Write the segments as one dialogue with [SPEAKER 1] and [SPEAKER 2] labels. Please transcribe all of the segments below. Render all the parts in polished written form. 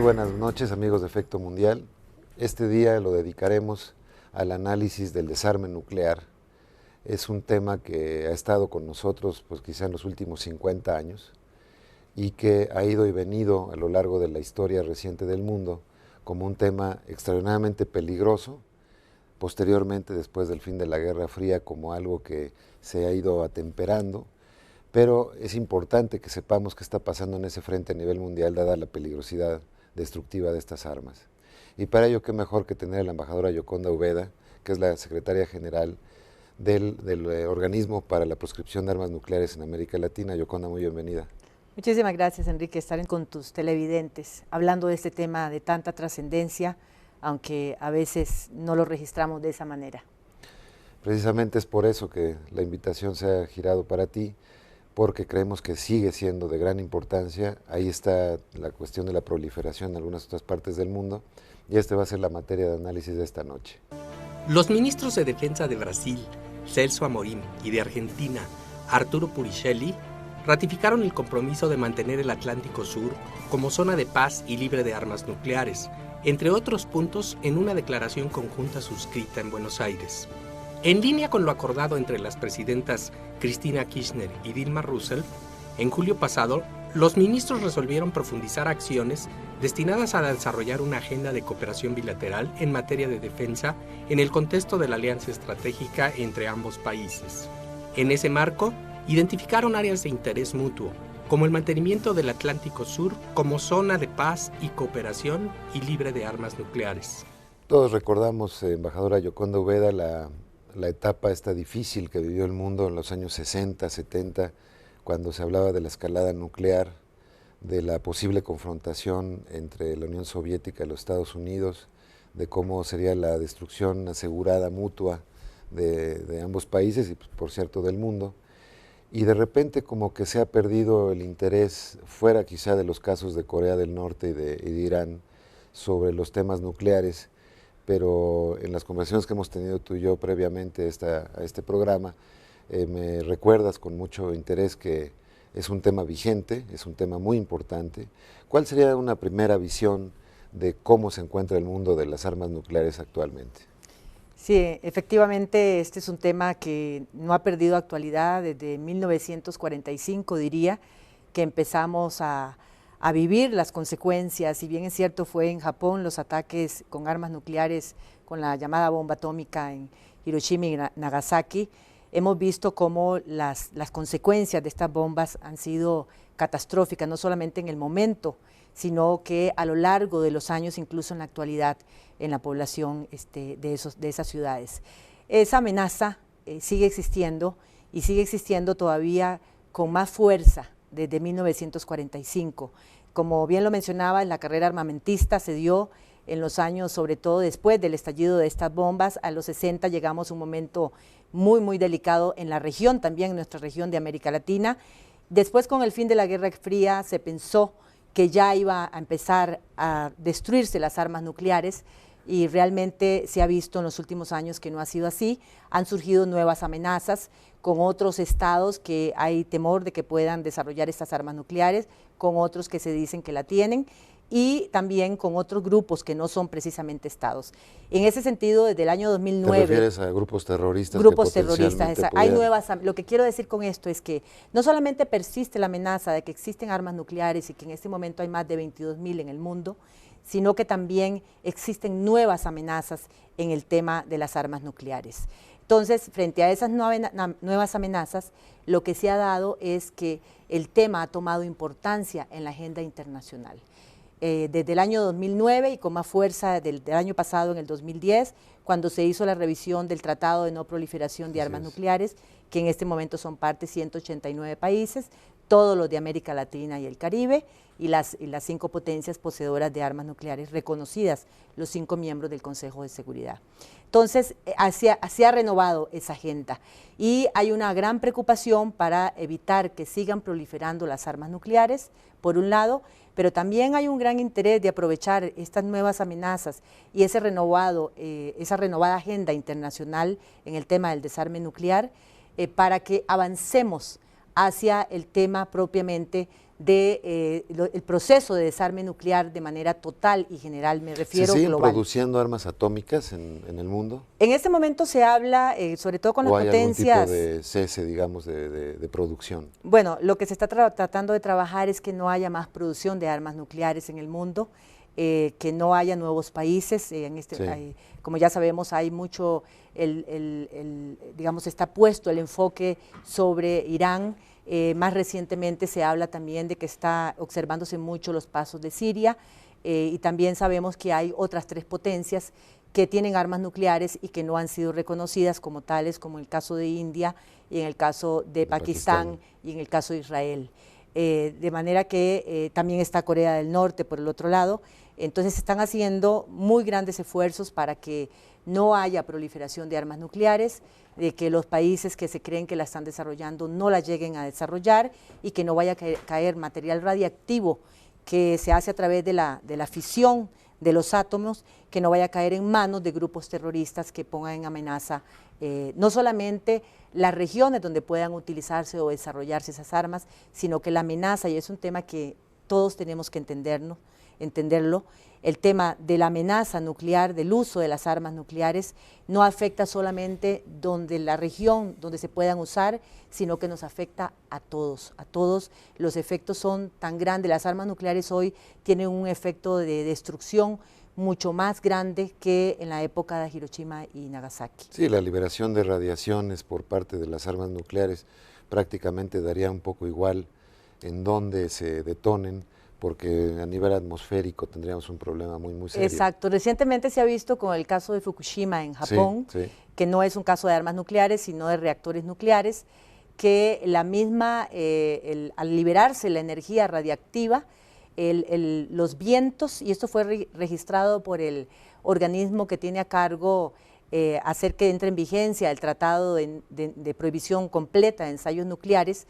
[SPEAKER 1] buenas noches, amigos de Efecto Mundial. Este día lo dedicaremos al análisis del desarme nuclear. Es un tema que ha estado con nosotros pues quizá en los últimos 50 años y que ha ido y venido a lo largo de la historia reciente del mundo como un tema extraordinariamente peligroso, posteriormente después del fin de la Guerra Fría como algo que se ha ido atemperando, pero es importante que sepamos qué está pasando en ese frente a nivel mundial dada la peligrosidad destructiva de estas armas. Y para ello qué mejor que tener a la embajadora Yoconda Ubeda, que es la secretaria general del Organismo para la Proscripción de Armas Nucleares en América Latina. Yoconda, muy bienvenida.
[SPEAKER 2] Muchísimas gracias, Enrique, estar con tus televidentes, hablando de este tema de tanta trascendencia, aunque a veces no lo registramos de esa manera.
[SPEAKER 1] Precisamente es por eso que la invitación se ha girado para ti, porque creemos que sigue siendo de gran importancia. Ahí está la cuestión de la proliferación en algunas otras partes del mundo, y esta va a ser la materia de análisis de esta noche.
[SPEAKER 3] Los ministros de Defensa de Brasil, Celso Amorim, y de Argentina, Arturo Puricelli, ratificaron el compromiso de mantener el Atlántico Sur como zona de paz y libre de armas nucleares, entre otros puntos en una declaración conjunta suscrita en Buenos Aires. En línea con lo acordado entre las presidentas Cristina Kirchner y Dilma Rousseff, en julio pasado, los ministros resolvieron profundizar acciones destinadas a desarrollar una agenda de cooperación bilateral en materia de defensa en el contexto de la alianza estratégica entre ambos países. En ese marco, identificaron áreas de interés mutuo, como el mantenimiento del Atlántico Sur como zona de paz y cooperación y libre de armas nucleares.
[SPEAKER 1] Todos recordamos, embajadora Yoconda Ubeda, la etapa esta difícil que vivió el mundo en los años 60, 70, cuando se hablaba de la escalada nuclear, de la posible confrontación entre la Unión Soviética y los Estados Unidos, de cómo sería la destrucción asegurada mutua de ambos países y, por cierto, del mundo. Y de repente como que se ha perdido el interés, fuera quizá de los casos de Corea del Norte y de Irán, sobre los temas nucleares, pero en las conversaciones que hemos tenido tú y yo previamente a este programa, me recuerdas con mucho interés que es un tema vigente, es un tema muy importante. ¿Cuál sería una primera visión de cómo se encuentra el mundo de las armas nucleares actualmente?
[SPEAKER 2] Sí, efectivamente este es un tema que no ha perdido actualidad desde 1945, diría, que empezamos a vivir las consecuencias. Si bien es cierto, fue en Japón los ataques con armas nucleares, con la llamada bomba atómica en Hiroshima y Nagasaki, hemos visto cómo las consecuencias de estas bombas han sido catastróficas, no solamente en el momento, sino que a lo largo de los años, incluso en la actualidad, en la población de esas ciudades. Esa amenaza sigue existiendo y sigue existiendo todavía con más fuerza desde 1945. Como bien lo mencionaba, en la carrera armamentista se dio en los años, sobre todo después del estallido de estas bombas, a los 60 llegamos a un momento muy, muy delicado en la región, también en nuestra región de América Latina. Después, con el fin de la Guerra Fría, se pensó que ya iba a empezar a destruirse las armas nucleares, y realmente se ha visto en los últimos años que no ha sido así. Han surgido nuevas amenazas con otros estados que hay temor de que puedan desarrollar estas armas nucleares, con otros que se dicen que la tienen, y también con otros grupos que no son precisamente estados. En ese sentido, desde el año 2009...
[SPEAKER 1] ¿Te refieres a grupos terroristas?
[SPEAKER 2] Grupos terroristas, hay nuevas... Lo que quiero decir con esto es que no solamente persiste la amenaza de que existen armas nucleares y que en este momento hay más de 22.000 en el mundo, sino que también existen nuevas amenazas en el tema de las armas nucleares. Entonces, frente a esas nuevas amenazas, lo que se ha dado es que el tema ha tomado importancia en la agenda internacional. Desde el año 2009 y con más fuerza del año pasado, en el 2010, cuando se hizo la revisión del Tratado de No Proliferación de Armas Nucleares, que en este momento son parte 189 países, todos los de América Latina y el Caribe, y las 5 potencias poseedoras de armas nucleares reconocidas, los 5 miembros del Consejo de Seguridad. Entonces, se ha renovado esa agenda y hay una gran preocupación para evitar que sigan proliferando las armas nucleares, por un lado, pero también hay un gran interés de aprovechar estas nuevas amenazas y esa renovada agenda internacional en el tema del desarme nuclear para que avancemos hacia el tema propiamente de el proceso de desarme nuclear de manera total y general, me refiero
[SPEAKER 1] ¿Se siguen
[SPEAKER 2] global.
[SPEAKER 1] produciendo armas atómicas en el mundo?
[SPEAKER 2] En este momento se habla, sobre todo con las potencias…
[SPEAKER 1] ¿O hay algún tipo de cese, digamos, de producción?
[SPEAKER 2] Bueno, lo que se está tratando de trabajar es que no haya más producción de armas nucleares en el mundo, que no haya nuevos países.
[SPEAKER 1] Sí.
[SPEAKER 2] Como ya sabemos, hay mucho, digamos, está puesto el enfoque sobre Irán. Más recientemente se habla también de que está observándose mucho los pasos de Siria, y también sabemos que hay otras 3 potencias que tienen armas nucleares y que no han sido reconocidas como tales, como en el caso de India y en el caso de Pakistán y en el caso de Israel. De manera que también está Corea del Norte por el otro lado. Entonces se están haciendo muy grandes esfuerzos para que no haya proliferación de armas nucleares, de que los países que se creen que la están desarrollando no la lleguen a desarrollar y que no vaya a caer material radiactivo que se hace a través de la fisión de los átomos, que no vaya a caer en manos de grupos terroristas que pongan en amenaza no solamente las regiones donde puedan utilizarse o desarrollarse esas armas, sino que la amenaza, y es un tema que todos tenemos que entenderlo, el tema de la amenaza nuclear, del uso de las armas nucleares, no afecta solamente la región donde se puedan usar, sino que nos afecta a todos. Los efectos son tan grandes. Las armas nucleares hoy tienen un efecto de destrucción mucho más grande que en la época de Hiroshima y Nagasaki.
[SPEAKER 1] Sí, la liberación de radiaciones por parte de las armas nucleares prácticamente daría un poco igual en dónde se detonen, porque a nivel atmosférico tendríamos un problema muy serio.
[SPEAKER 2] Exacto. Recientemente se ha visto con el caso de Fukushima en Japón,
[SPEAKER 1] sí.
[SPEAKER 2] que no es un caso de armas nucleares, sino de reactores nucleares, que la misma, al liberarse la energía radiactiva, los vientos, y esto fue registrado por el organismo que tiene a cargo hacer que entre en vigencia el Tratado de Prohibición Completa de Ensayos Nucleares.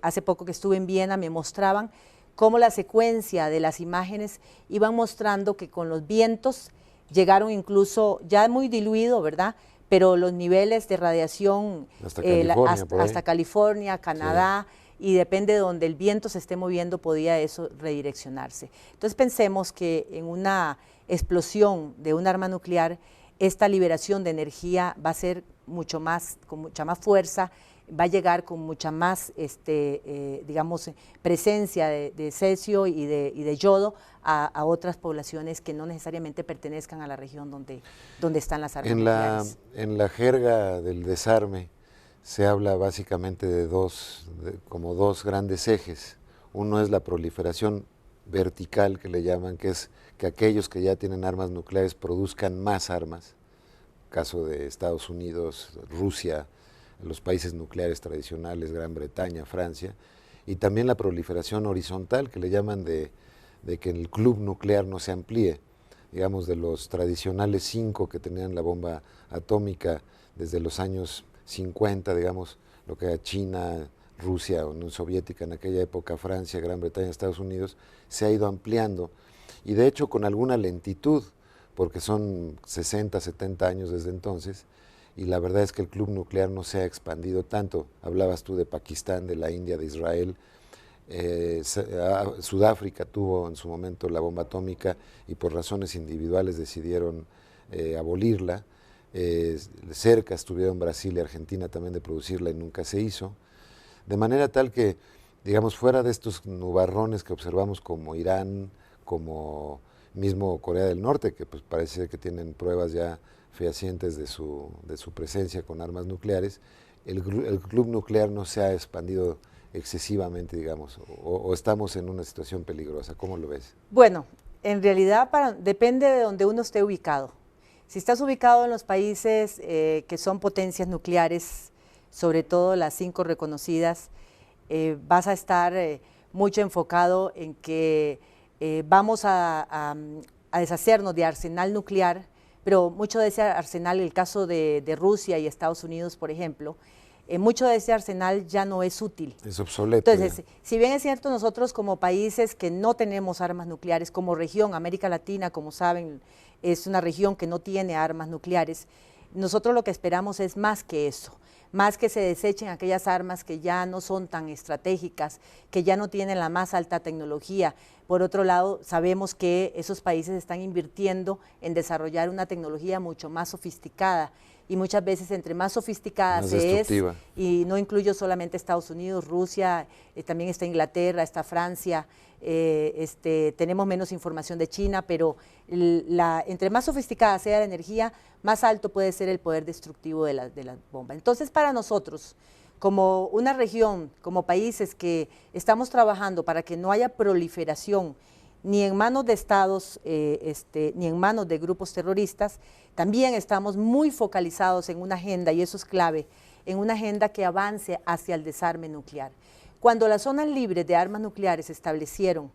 [SPEAKER 2] Hace poco que estuve en Viena me mostraban cómo la secuencia de las imágenes iban mostrando que con los vientos llegaron incluso, ya muy diluido, ¿verdad?, pero los niveles de radiación hasta California, Canadá, sí, y depende de donde el viento se esté moviendo, podía eso redireccionarse. Entonces pensemos que en una explosión de un arma nuclear, esta liberación de energía va a ser con mucha más fuerza, va a llegar con mucha más digamos, presencia de cesio y de yodo a otras poblaciones que no necesariamente pertenezcan a la región donde están las armas nucleares.
[SPEAKER 1] En la jerga del desarme se habla básicamente de como dos grandes ejes. Uno es la proliferación vertical, que le llaman, que es que aquellos que ya tienen armas nucleares produzcan más armas, caso de Estados Unidos, Rusia, los países nucleares tradicionales, Gran Bretaña, Francia, y también la proliferación horizontal, que le llaman de que el club nuclear no se amplíe, digamos, de los tradicionales 5 que tenían la bomba atómica desde los años 50, digamos, lo que era China, Rusia, Unión Soviética en aquella época, Francia, Gran Bretaña, Estados Unidos, se ha ido ampliando, y de hecho con alguna lentitud, porque son 60, 70 años desde entonces, y la verdad es que el club nuclear no se ha expandido tanto. Hablabas tú de Pakistán, de la India, de Israel. Sudáfrica tuvo en su momento la bomba atómica y por razones individuales decidieron abolirla. Cerca estuvieron Brasil y Argentina también de producirla y nunca se hizo. De manera tal que, digamos, fuera de estos nubarrones que observamos como Irán, como mismo Corea del Norte, que pues parece que tienen pruebas ya fehacientes de su presencia con armas nucleares, el club nuclear no se ha expandido excesivamente, digamos, o estamos en una situación peligrosa. ¿Cómo lo ves?
[SPEAKER 2] Bueno, en realidad depende de donde uno esté ubicado. Si estás ubicado en los países que son potencias nucleares, sobre todo las 5 reconocidas, vas a estar mucho enfocado en que vamos a deshacernos de arsenal nuclear, pero mucho de ese arsenal, el caso de Rusia y Estados Unidos, por ejemplo, mucho de ese arsenal ya no es útil.
[SPEAKER 1] Es obsoleto.
[SPEAKER 2] Entonces, si bien es cierto, nosotros como países que no tenemos armas nucleares, como región, América Latina, como saben, es una región que no tiene armas nucleares, nosotros lo que esperamos es más que eso. más que se desechen aquellas armas que ya no son tan estratégicas, que ya no tienen la más alta tecnología. Por otro lado, sabemos que esos países están invirtiendo en desarrollar una tecnología mucho más sofisticada, y muchas veces entre más sofisticada se es, y no incluyo solamente Estados Unidos, Rusia, también está Inglaterra, está Francia, tenemos menos información de China, pero entre más sofisticada sea la energía, más alto puede ser el poder destructivo de las bombas. Entonces, para nosotros, como una región, como países que estamos trabajando para que no haya proliferación ni en manos de estados, ni en manos de grupos terroristas, también estamos muy focalizados en una agenda, y eso es clave, en una agenda que avance hacia el desarme nuclear. Cuando las zonas libres de armas nucleares se establecieron,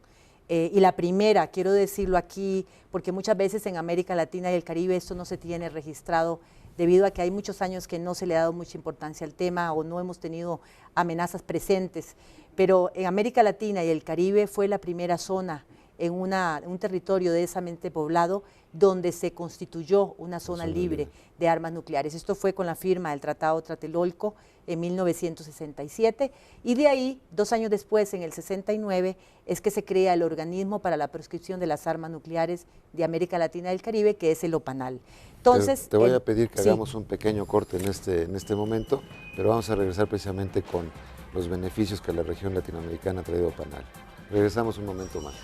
[SPEAKER 2] y la primera, quiero decirlo aquí, porque muchas veces en América Latina y el Caribe esto no se tiene registrado, debido a que hay muchos años que no se le ha dado mucha importancia al tema o no hemos tenido amenazas presentes, pero en América Latina y el Caribe fue la primera zona en un territorio densamente poblado donde se constituyó una zona libre de armas nucleares. Esto fue con la firma del Tratado Tlatelolco en 1967, y de ahí, 2 años después, en el 69, es que se crea el Organismo para la Proscripción de las Armas Nucleares de América Latina y el Caribe, que es el OPANAL. Entonces,
[SPEAKER 1] te voy a pedir que hagamos un pequeño corte en este momento, pero vamos a regresar precisamente con los beneficios que la región latinoamericana ha traído OPANAL. Regresamos un momento más.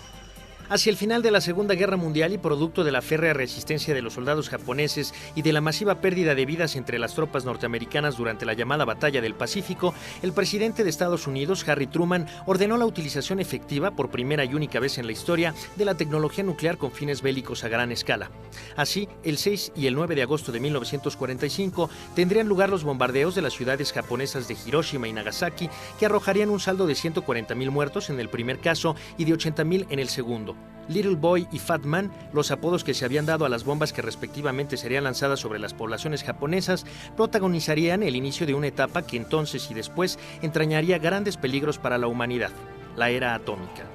[SPEAKER 4] Hacia el final de la Segunda Guerra Mundial y producto de la férrea resistencia de los soldados japoneses y de la masiva pérdida de vidas entre las tropas norteamericanas durante la llamada Batalla del Pacífico, el presidente de Estados Unidos, Harry Truman, ordenó la utilización efectiva, por primera y única vez en la historia, de la tecnología nuclear con fines bélicos a gran escala. Así, el 6 y el 9 de agosto de 1945 tendrían lugar los bombardeos de las ciudades japonesas de Hiroshima y Nagasaki, que arrojarían un saldo de 140,000 muertos en el primer caso y de 80,000 en el segundo. Little Boy y Fat Man, los apodos que se habían dado a las bombas que respectivamente serían lanzadas sobre las poblaciones japonesas, protagonizarían el inicio de una etapa que entonces y después entrañaría grandes peligros para la humanidad, la era atómica.